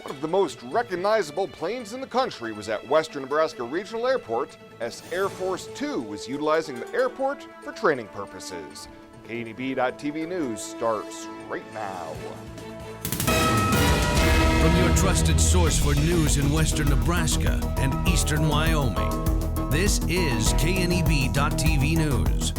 One of the most recognizable planes in the country was at Western Nebraska Regional Airport as Air Force 2 was utilizing the airport for training purposes. KNEB.TV News starts right now. From your trusted source for news in Western Nebraska and Eastern Wyoming, this is KNEB.TV News.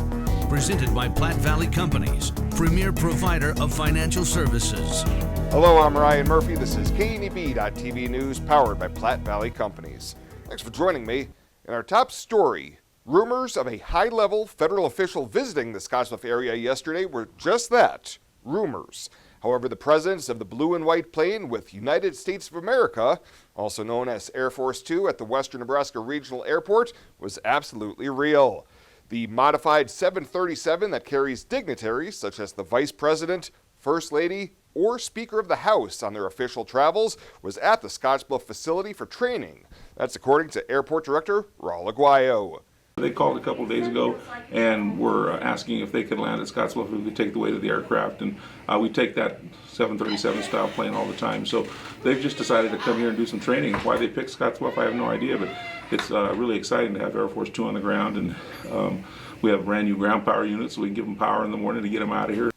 Presented by Platte Valley Companies, premier provider of financial services. Hello, I'm Ryan Murphy. This is KNEB.TV News, powered by Platte Valley Companies. Thanks for joining me. In our top story, rumors of a high-level federal official visiting the Scottsbluff area yesterday were just that, rumors. However, the presence of the blue and white plane with United States of America, also known as Air Force 2 at the Western Nebraska Regional Airport, was absolutely real. The modified 737 that carries dignitaries such as the Vice President, First Lady, or Speaker of the House on their official travels was at the Scottsbluff facility for training. That's according to Airport Director Raul Aguayo. They called a couple of days ago and were asking if they could land at Scottsbluff, if we could take the weight of the aircraft, and we take that 737 style plane all the time. So they've just decided to come here and do some training. Why they picked Scottsbluff, I have no idea, but it's really exciting to have Air Force 2 on the ground, and we have brand new ground power units, so we can give them power in the morning to get them out of here.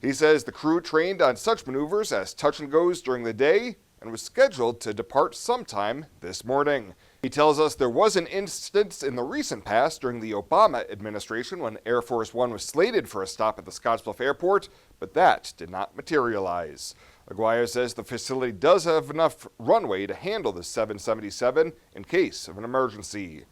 He says the crew trained on such maneuvers as touch and goes during the day and was scheduled to depart sometime this morning. He tells us there was an instance in the recent past during the Obama administration when Air Force One was slated for a stop at the Scottsbluff Airport, but that did not materialize. Aguayo says the facility does have enough runway to handle the 777 in case of an emergency.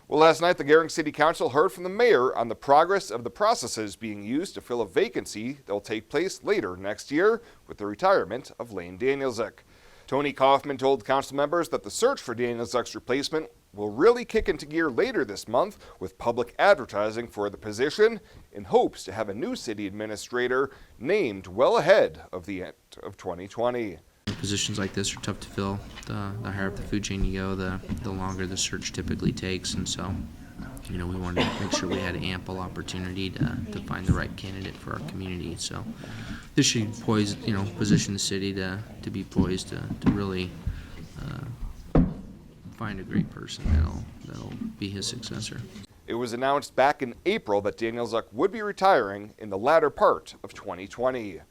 Well, last night, the Gering City Council heard from the mayor on the progress of the processes being used to fill a vacancy that will take place later next year with the retirement of Lane Danielczuk. Tony Kaufman told council members that the search for Danielczuk's replacement will really kick into gear later this month with public advertising for the position in hopes to have a new city administrator named well ahead of the end of 2020. Positions like this are tough to fill. The higher up the food chain you go, the longer the search typically takes, and so we wanted to make sure we had ample opportunity to find the right candidate for our community. So this should position the city to be poised to really find a great person that'll be his successor. It was announced back in April that Danielczuk would be retiring in the latter part of 2020.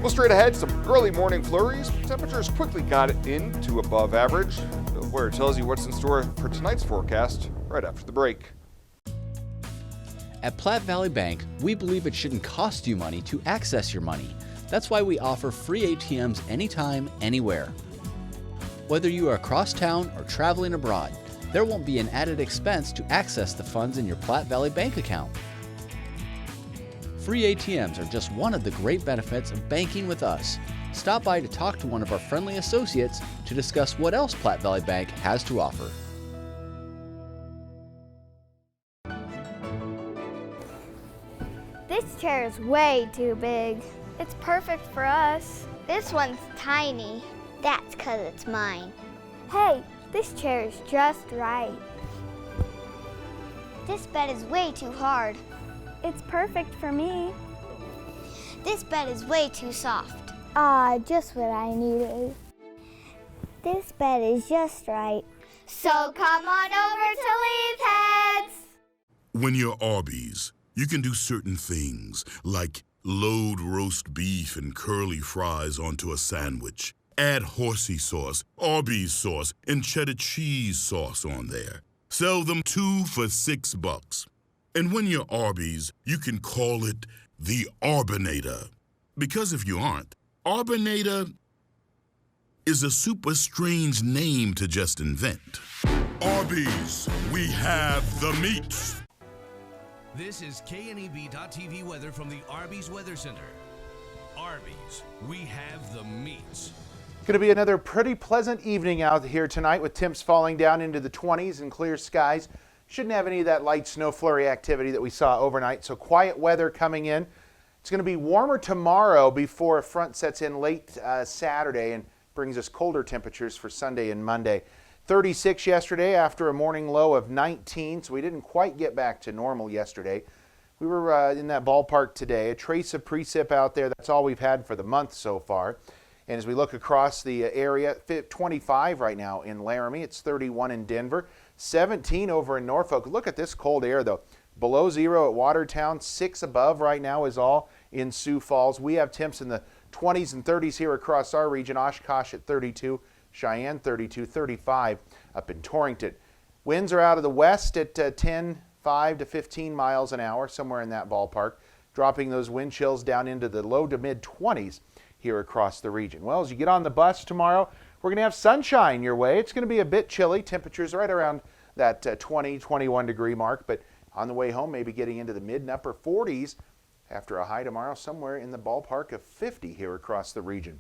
Well, straight ahead, some early morning flurries. Temperatures quickly got into above average. Bill Boyer tells you what's in store for tonight's forecast right after the break. At Platte Valley Bank, we believe it shouldn't cost you money to access your money. That's why we offer free ATMs anytime, anywhere. Whether you are across town or traveling abroad, there won't be an added expense to access the funds in your Platte Valley Bank account. Free ATMs are just one of the great benefits of banking with us. Stop by to talk to one of our friendly associates to discuss what else Platte Valley Bank has to offer. This chair is way too big. It's perfect for us. This one's tiny. That's 'cause it's mine. Hey, this chair is just right. This bed is way too hard. It's perfect for me. This bed is way too soft. Just what I needed. This bed is just right. So come on over to Lee's Heads. When you're Arby's, you can do certain things like load roast beef and curly fries onto a sandwich. Add horsey sauce, Arby's sauce, and cheddar cheese sauce on there. Sell them 2 for $6. And when you're Arby's, you can call it the Arbinator. Because if you aren't, Arbinator is a super strange name to just invent. Arby's, we have the meats. This is KNEB.TV weather from the Arby's Weather Center. Arby's, we have the meats. Going to be another pretty pleasant evening out here tonight with temps falling down into the 20s and clear skies. Shouldn't have any of that light snow flurry activity that we saw overnight, so quiet weather coming in. It's going to be warmer tomorrow before a front sets in late Saturday and brings us colder temperatures for Sunday and Monday. 36 yesterday after a morning low of 19, so we didn't quite get back to normal yesterday. We were in that ballpark today. A trace of precip out there. That's all we've had for the month so far. And as we look across the area, 25 right now in Laramie. It's 31 in Denver, 17 over in Norfolk. Look at this cold air, though. Below zero at Watertown, 6 above right now is all in Sioux Falls. We have temps in the 20s and 30s here across our region. Oshkosh at 32, Cheyenne 32, 35 up in Torrington. Winds are out of the west at 5 to 15 miles an hour, somewhere in that ballpark, dropping those wind chills down into the low to mid 20s here across the region. Well, as you get on the bus tomorrow, we're going to have sunshine your way. It's going to be a bit chilly. Temperatures right around that 20, 21 degree mark, but on the way home, maybe getting into the mid and upper 40s after a high tomorrow, somewhere in the ballpark of 50 here across the region.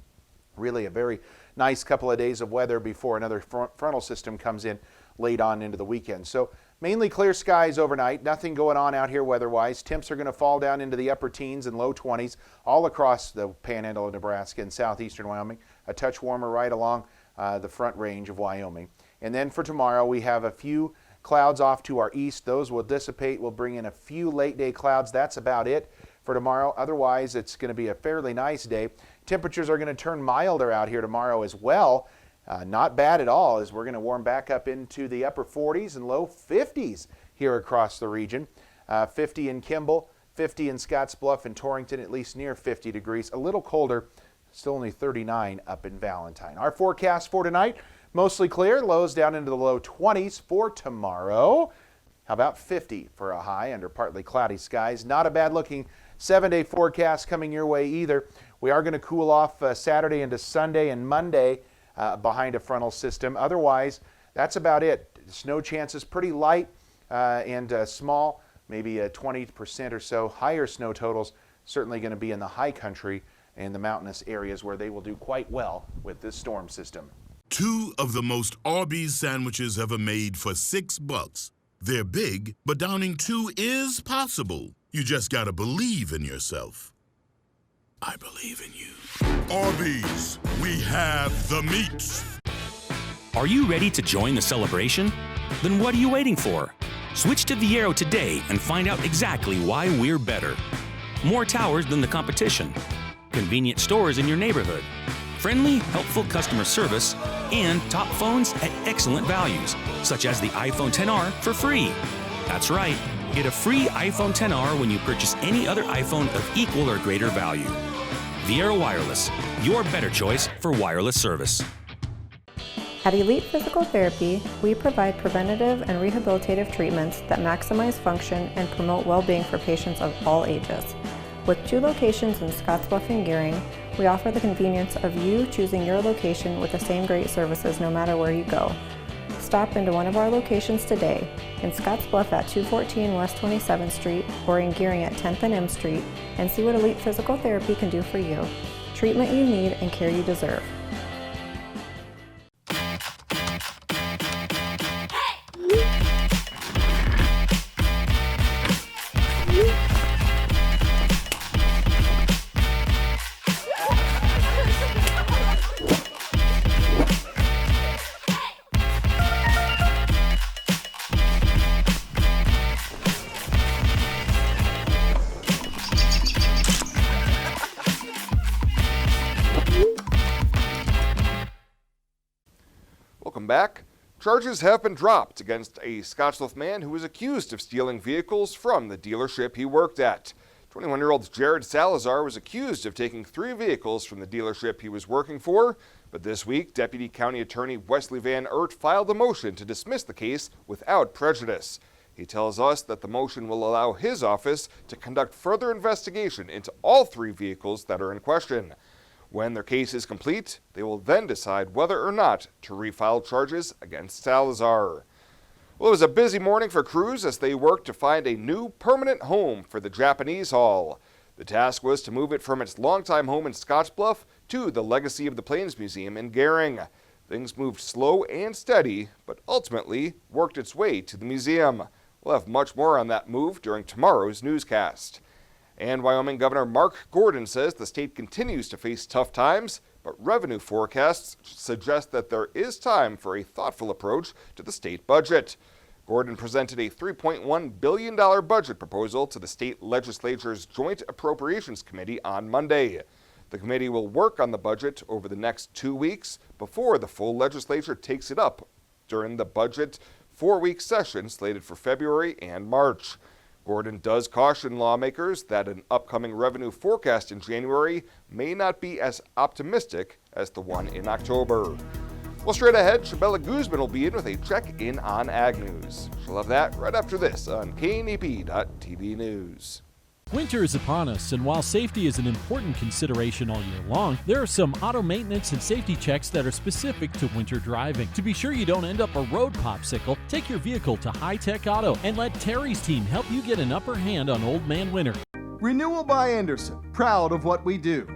Really a very nice couple of days of weather before another frontal system comes in late on into the weekend. So mainly clear skies overnight. Nothing going on out here weather-wise. Temps are going to fall down into the upper teens and low 20s all across the panhandle of Nebraska and southeastern Wyoming. A touch warmer right along the front range of Wyoming. And then for tomorrow, we have a few clouds off to our east. Those will dissipate. We'll bring in a few late-day clouds. That's about it for tomorrow. Otherwise, it's going to be a fairly nice day. Temperatures are going to turn milder out here tomorrow as well. Not bad at all, as we're going to warm back up into the upper 40s and low 50s here across the region. 50 in Kimball, 50 in Scottsbluff and Torrington, at least near 50 degrees. A little colder, still only 39 up in Valentine. Our forecast for tonight, mostly clear, lows down into the low 20s. For tomorrow, how about 50 for a high under partly cloudy skies? Not a bad looking 7-day forecast coming your way either. We are going to cool off Saturday into Sunday and Monday behind a frontal system. Otherwise, that's about it. Snow chances pretty light and small, maybe 20% or so. Higher snow totals certainly going to be in the high country and the mountainous areas where they will do quite well with this storm system. 2 of the most Arby's sandwiches ever made for $6. They're big, but downing 2 is possible. You just gotta believe in yourself. I believe in you. Arby's, we have the meats. Are you ready to join the celebration? Then what are you waiting for? Switch to Viero today and find out exactly why we're better. More towers than the competition. Convenient stores in your neighborhood. Friendly, helpful customer service, and top phones at excellent values, such as the iPhone XR for free. That's right, get a free iPhone XR when you purchase any other iPhone of equal or greater value. Viero Wireless, your better choice for wireless service. At Elite Physical Therapy, we provide preventative and rehabilitative treatments that maximize function and promote well-being for patients of all ages. With 2 locations in Scottsbluff and Gering, we offer the convenience of you choosing your location with the same great services no matter where you go. Stop into one of our locations today, in Scottsbluff at 214 West 27th Street or in Gering at 10th and M Street, and see what Elite Physical Therapy can do for you. Treatment you need and care you deserve. Welcome back. Charges have been dropped against a Scottsbluff man who was accused of stealing vehicles from the dealership he worked at. 21-year-old Jared Salazar was accused of taking 3 vehicles from the dealership he was working for, but this week, Deputy County Attorney Wesley Van Ert filed a motion to dismiss the case without prejudice. He tells us that the motion will allow his office to conduct further investigation into all 3 vehicles that are in question. When their case is complete, they will then decide whether or not to refile charges against Salazar. Well, it was a busy morning for crews as they worked to find a new permanent home for the Japanese Hall. The task was to move it from its longtime home in Scottsbluff to the Legacy of the Plains Museum in Gering. Things moved slow and steady, but ultimately worked its way to the museum. We'll have much more on that move during tomorrow's newscast. And Wyoming Governor Mark Gordon says the state continues to face tough times, but revenue forecasts suggest that there is time for a thoughtful approach to the state budget. Gordon presented a $3.1 billion budget proposal to the state legislature's Joint Appropriations Committee on Monday. The committee will work on the budget over the next 2 weeks before the full legislature takes it up during the budget 4-week session slated for February and March. Gordon does caution lawmakers that an upcoming revenue forecast in January may not be as optimistic as the one in October. Well, straight ahead, Shabella Guzman will be in with a check-in on Ag News. She'll have that right after this on KNEB.TV News. Winter is upon us, and while safety is an important consideration all year long, there are some auto maintenance and safety checks that are specific to winter driving. To be sure you don't end up a road popsicle, take your vehicle to High Tech Auto and let Terry's team help you get an upper hand on Old Man Winter. Renewal by Anderson, proud of what we do.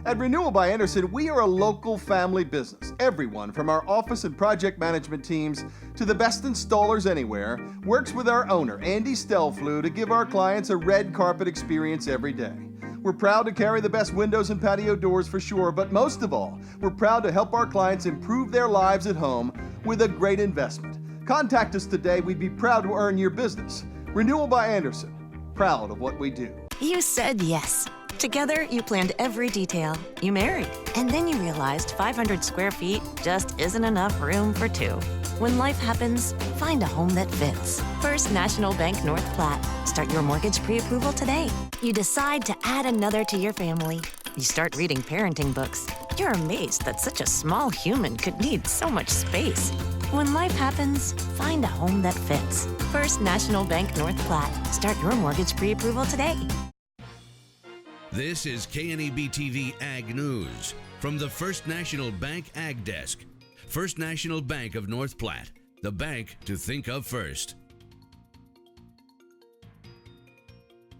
At Renewal by Anderson, we are a local family business. Everyone from our office and project management teams to the best installers anywhere works with our owner, Andy Stelflew, to give our clients a red carpet experience every day. We're proud to carry the best windows and patio doors for sure, but most of all, we're proud to help our clients improve their lives at home with a great investment. Contact us today. We'd be proud to earn your business. Renewal by Anderson, proud of what we do. You said yes. Together, you planned every detail. You married. And then you realized 500 square feet just isn't enough room for two. When life happens, find a home that fits. First National Bank North Platte. Start your mortgage pre-approval today. You decide to add another to your family. You start reading parenting books. You're amazed that such a small human could need so much space. When life happens, find a home that fits. First National Bank North Platte. Start your mortgage pre-approval today. This is KNEB TV Ag News from the First National Bank Ag Desk. First National Bank of North Platte, the bank to think of first.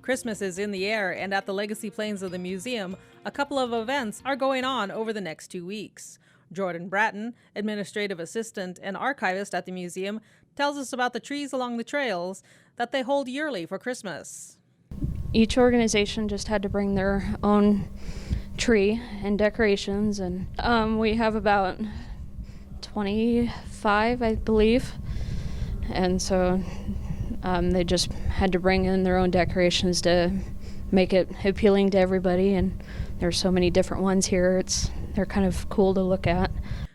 Christmas is in the air, and at the Legacy Plains of the museum, a couple of events are going on over the next 2 weeks. Jordan Bratton, administrative assistant and archivist at the museum, tells us about the trees along the trails that they hold yearly for Christmas. Each organization just had to bring their own tree and decorations, and we have about 25, I believe, and so they just had to bring in their own decorations to make it appealing to everybody, and there's so many different ones here. They're kind of cool to look at.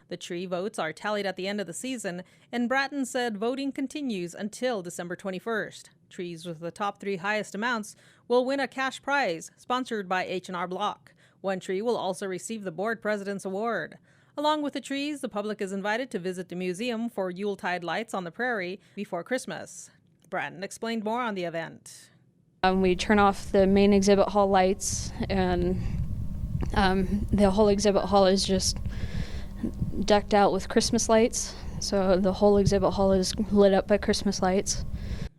The tree votes are tallied at the end of the season, and Bratton said voting continues until December 21st. Trees with the top 3 highest amounts will win a cash prize sponsored by H&R Block. One tree will also receive the board president's award. Along with the trees, the public is invited to visit the museum for Yuletide lights on the prairie before Christmas. Bratton explained more on the event. We turn off the main exhibit hall lights, and the whole exhibit hall is just decked out with Christmas lights. So the whole exhibit hall is lit up by Christmas lights.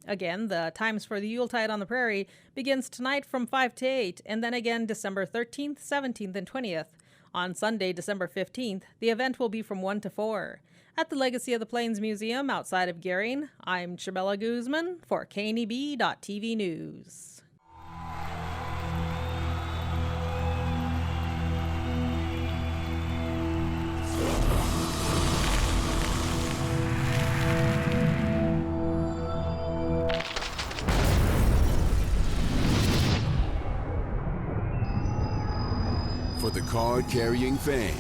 Again, the times for the Yuletide on the Prairie begins tonight from 5 to 8, and then again December 13th, 17th, and 20th. On Sunday, December 15th, the event will be from 1 to 4. At the Legacy of the Plains Museum outside of Gering, I'm Shabella Guzman for KNEB.TV News. For the card-carrying fan,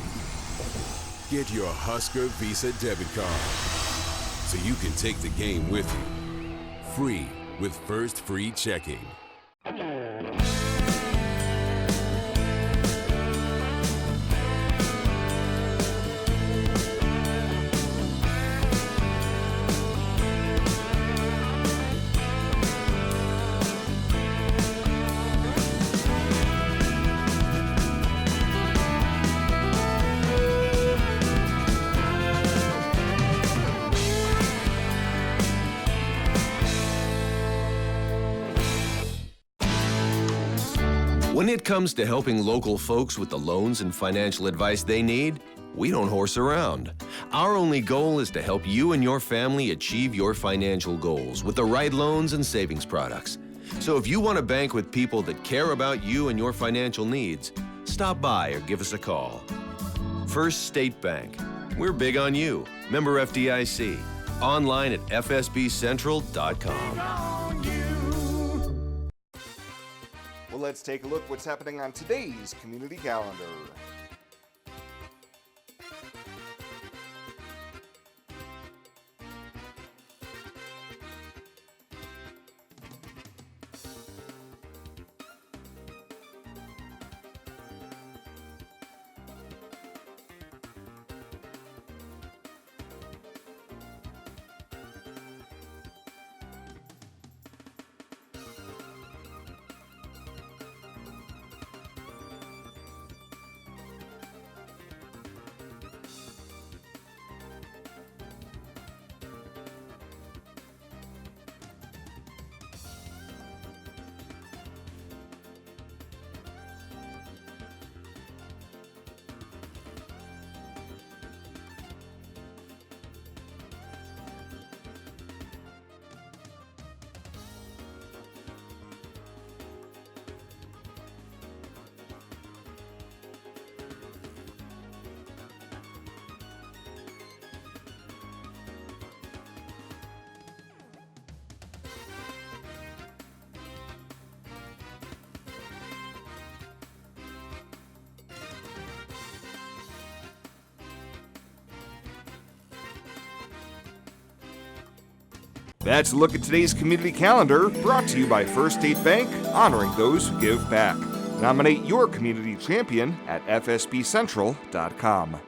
get your Husker Visa debit card so you can take the game with you. Free with First Free Checking. When it comes to helping local folks with the loans and financial advice they need, we don't horse around. Our only goal is to help you and your family achieve your financial goals with the right loans and savings products. So if you want to bank with people that care about you and your financial needs, stop by or give us a call. First State Bank. We're big on you. Member FDIC. Online at fsbcentral.com. Well, let's take a look what's happening on today's community calendar. That's a look at today's community calendar, brought to you by First State Bank, honoring those who give back. Nominate your community champion at fsbcentral.com.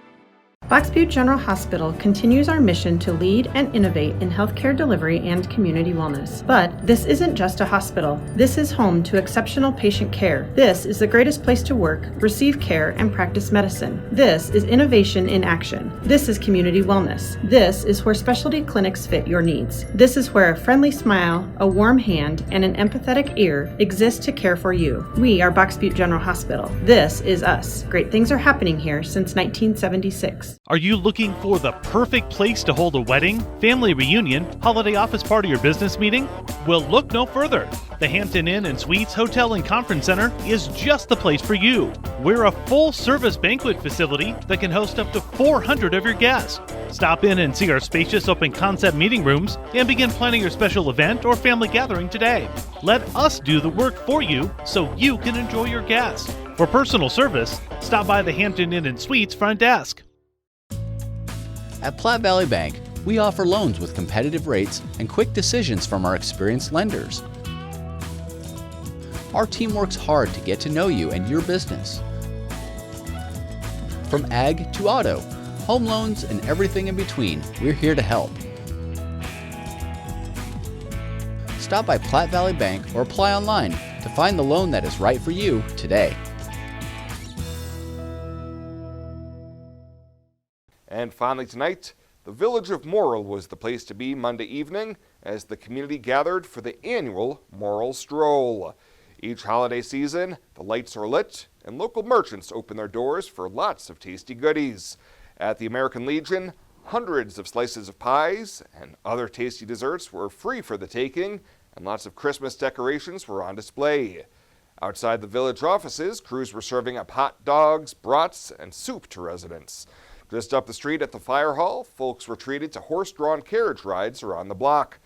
Box Butte General Hospital continues our mission to lead and innovate in healthcare delivery and community wellness. But this isn't just a hospital. This is home to exceptional patient care. This is the greatest place to work, receive care, and practice medicine. This is innovation in action. This is community wellness. This is where specialty clinics fit your needs. This is where a friendly smile, a warm hand, and an empathetic ear exist to care for you. We are Box Butte General Hospital. This is us. Great things are happening here since 1976. Are you looking for the perfect place to hold a wedding, family reunion, holiday office party, or business meeting? Well, look no further. The Hampton Inn and Suites Hotel and Conference Center is just the place for you. We're a full-service banquet facility that can host up to 400 of your guests. Stop in and see our spacious open-concept meeting rooms and begin planning your special event or family gathering today. Let us do the work for you so you can enjoy your guests. For personal service, stop by the Hampton Inn and Suites front desk. At Platte Valley Bank, we offer loans with competitive rates and quick decisions from our experienced lenders. Our team works hard to get to know you and your business. From ag to auto, home loans, and everything in between, we're here to help. Stop by Platte Valley Bank or apply online to find the loan that is right for you today. And finally tonight, the village of Morrill was the place to be Monday evening as the community gathered for the annual Morrill Stroll. Each holiday season, the lights are lit and local merchants open their doors for lots of tasty goodies. At the American Legion, hundreds of slices of pies and other tasty desserts were free for the taking, and lots of Christmas decorations were on display. Outside the village offices, crews were serving up hot dogs, brats, and soup to residents. Just up the street at the fire hall, folks were treated to horse-drawn carriage rides around the block.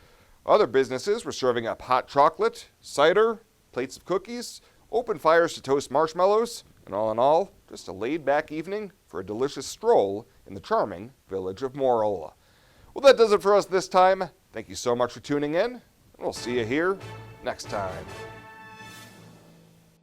Other businesses were serving up hot chocolate, cider, plates of cookies, open fires to toast marshmallows, and all in all, just a laid-back evening for a delicious stroll in the charming village of Morel. Well, that does it for us this time. Thank you so much for tuning in, and we'll see you here next time.